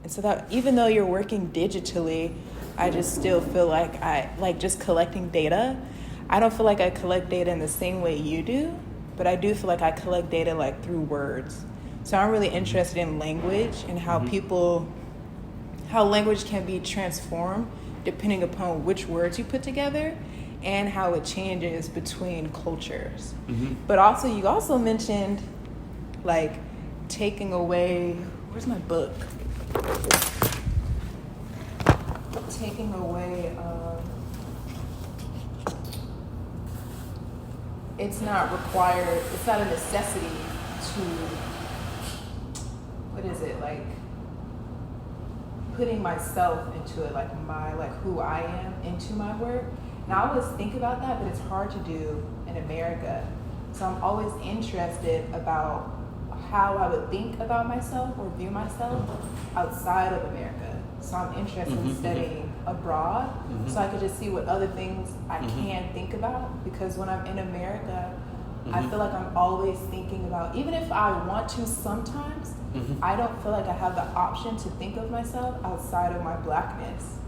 And so that even though you're working digitally, I just still feel like I like just collecting data. I don't feel like I collect data in the same way you do, but I do feel like I collect data like through words. So I'm really interested in language and how how language can be transformed depending upon which words you put together and how it changes between cultures. But also, you also mentioned like taking away, where's my book? Taking away, it's not required, it's not a necessity to, what is it, like putting myself into it, like who I am into my work. And I always think about that, but it's hard to do in America. So I'm always interested about how I would think about myself or view myself outside of America. So I'm interested in studying abroad, so I could just see what other things I can think about. Because when I'm in America, I feel like I'm always thinking about, even if I want to sometimes, I don't feel like I have the option to think of myself outside of my blackness.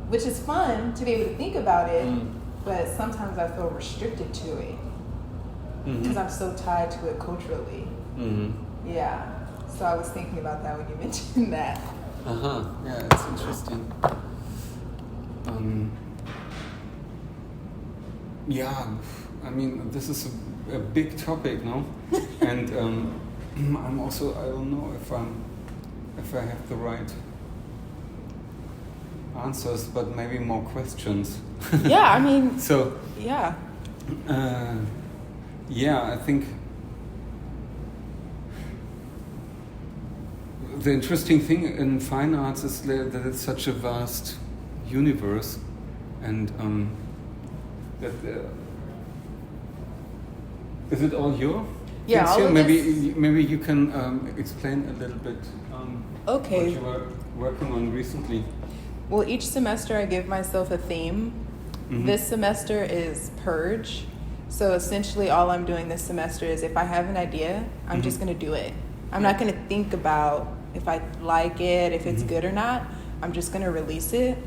Which is fun to be able to think about it, but sometimes I feel restricted to it because I'm so tied to it culturally. Yeah. So I was thinking about that when you mentioned that. Yeah, it's interesting. Yeah, I mean, this is a big topic, no? And I'm also, I don't know if I have the right answers, but maybe more questions. Yeah, I mean. So. Yeah. Yeah, I think the interesting thing in fine arts is that it's such a vast universe, and that is it all your? Yeah, all of maybe you can explain a little bit. Okay. What you were working on recently. Well, each semester I give myself a theme. This semester is purge. So essentially all I'm doing this semester is if I have an idea, I'm just going to do it. I'm not going to think about if I like it, if it's good or not. I'm just going to release it.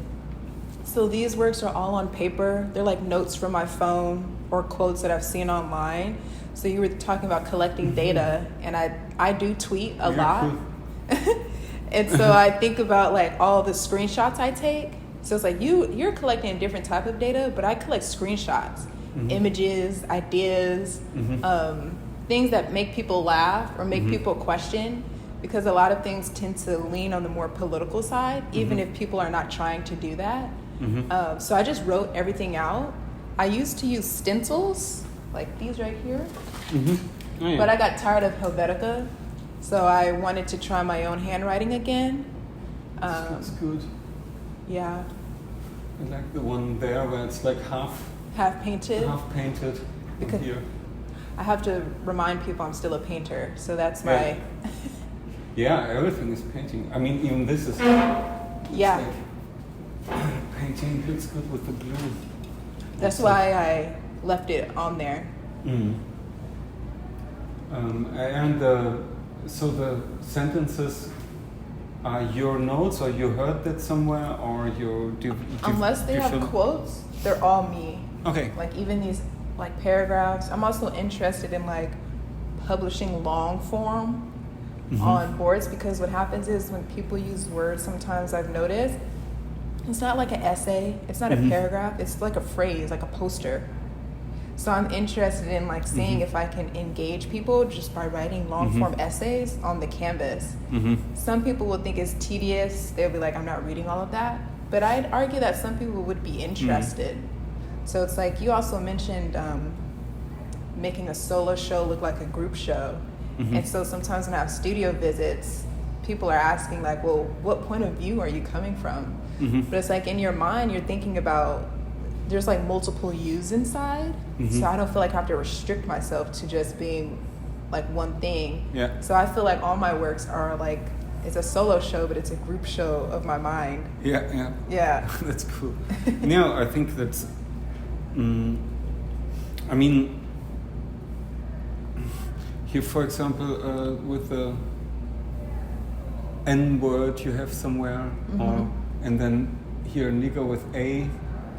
So these works are all on paper. They're like notes from my phone or quotes that I've seen online. So you were talking about collecting data, and I do tweet a lot. Cool. And so I think about like all the screenshots I take. So it's like you're collecting a different type of data, but I collect screenshots, images, ideas, things that make people laugh or make people question, because a lot of things tend to lean on the more political side, even if people are not trying to do that. So I just wrote everything out. I used to use stencils, like these right here, Oh, yeah. but I got tired of Helvetica. So I wanted to try my own handwriting again. That's good. Yeah. I like the one there where it's like half painted. Because here. I have to remind people I'm still a painter, so that's my. Yeah, everything is painting. I mean, even this is. Yeah. Like, painting looks good with the blue. That's why I left it on there. So the sentences are your notes, or you heard that somewhere, or unless they have quotes, they're all me. Okay. Like even these like paragraphs. I'm also interested in like publishing long form on boards, because what happens is when people use words, sometimes I've noticed it's not like an essay, it's not a paragraph, it's like a phrase, like a poster. So I'm interested in like seeing if I can engage people just by writing long form essays on the canvas. Some people will think it's tedious. They'll be like, I'm not reading all of that. But I'd argue that some people would be interested. So it's like you also mentioned making a solo show look like a group show. And so sometimes when I have studio visits, people are asking like, well, what point of view are you coming from? But it's like in your mind, you're thinking about, there's like multiple yous inside. So I don't feel like I have to restrict myself to just being like one thing. Yeah. So I feel like all my works are like, it's a solo show, but it's a group show of my mind. Yeah. That's cool. No, I think that's, I mean, here, for example, with the N word you have somewhere, or and then here nigger with A.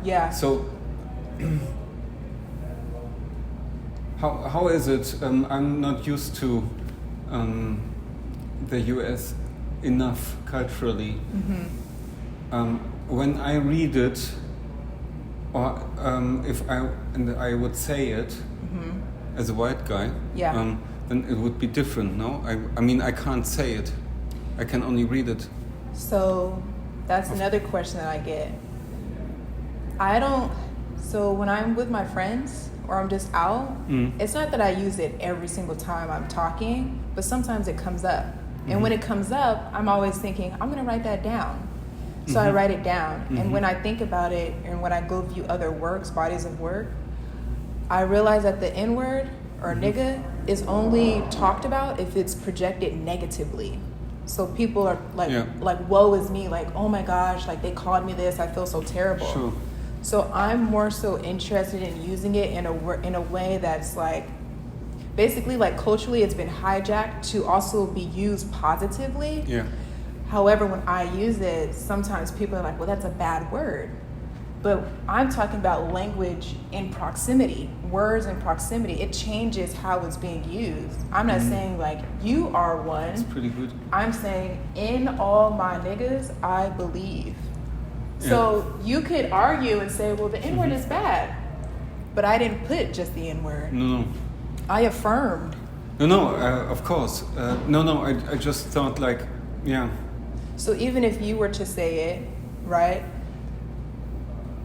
Yeah. So how is it? I'm not used to the US enough culturally. When I read it, or if I would say it as a white guy, then it would be different. No, I mean I can't say it. I can only read it. So that's another question that I get. So when I'm with my friends or I'm just out, it's not that I use it every single time I'm talking, but sometimes it comes up. And when it comes up, I'm always thinking, I'm going to write that down. So I write it down. And when I think about it and when I go view other works, bodies of work, I realize that the N-word or nigga is only talked about if it's projected negatively. So people are like, woe is me, like, oh my gosh, like they called me this, I feel so terrible. Sure. So I'm more so interested in using it in a way that's like, basically like culturally it's been hijacked to also be used positively. Yeah. However, when I use it, sometimes people are like, well, that's a bad word. But I'm talking about language in proximity, words in proximity. It changes how it's being used. I'm not saying like, you are one. It's pretty good. I'm saying, in all my niggas, I believe. So you could argue and say, well, the N-word is bad. But I didn't put just the N-word. No. I affirmed. No, of course. I just thought like, yeah. So even if you were to say it, right?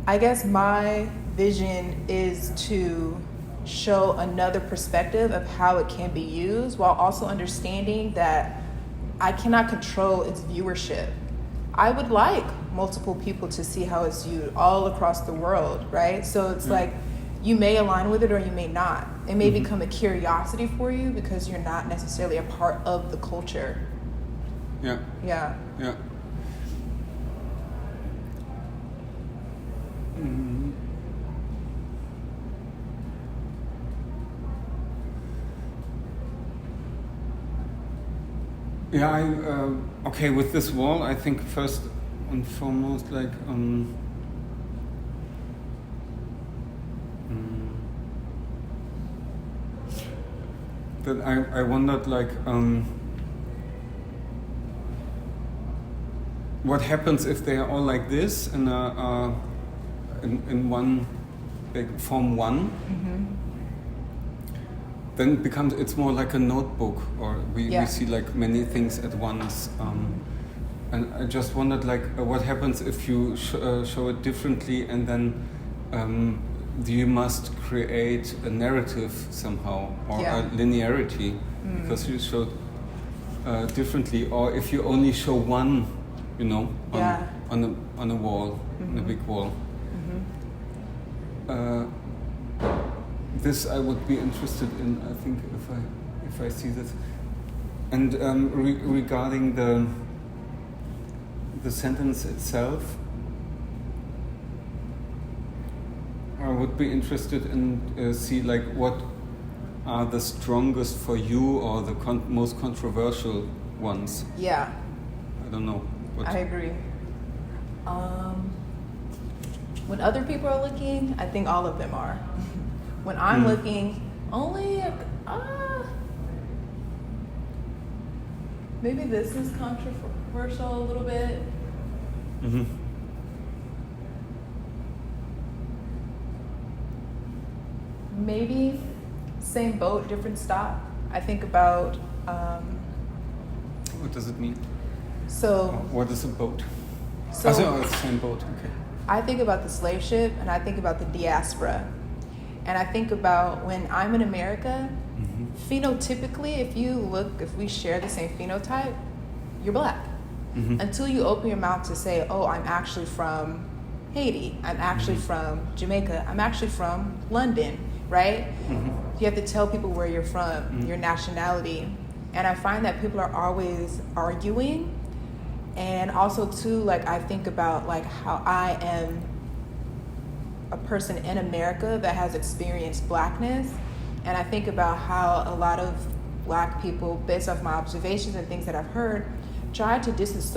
I guess my vision is to show another perspective of how it can be used while also understanding that I cannot control its viewership. I would like multiple people to see how it's viewed all across the world, right? So it's like you may align with it or you may not. It may become a curiosity for you because you're not necessarily a part of the culture. Yeah. Yeah. Yeah. Yeah, okay, with this wall, I think first and foremost, like, that I wondered, like, what happens if they are all like this in one, they form one? Then it's more like a notebook, or we see like many things at once. And I just wondered, like, what happens if you show it differently, and then you must create a narrative somehow, or a linearity, because you showed differently, or if you only show one, you know, on a wall, on a big wall. This I would be interested in. I think if I see this, and regarding the sentence itself, I would be interested in see like what are the strongest for you or the most controversial ones. Yeah. I don't know. I agree. When other people are looking, I think all of them are. When I'm looking, only maybe this is controversial a little bit. Maybe same boat, different stop. I think about. What does it mean? So. What is a boat? So it's the same boat. Okay. I think about the slave ship, and I think about the diaspora. And I think about when I'm in America, phenotypically, if we share the same phenotype, you're black. Until you open your mouth to say, oh, I'm actually from Haiti, I'm actually from Jamaica, I'm actually from London, right? You have to tell people where you're from, your nationality. And I find that people are always arguing. And also too, like I think about like how I am a person in America that has experienced blackness, and I think about how a lot of black people, based off my observations and things that I've heard, try to disassociate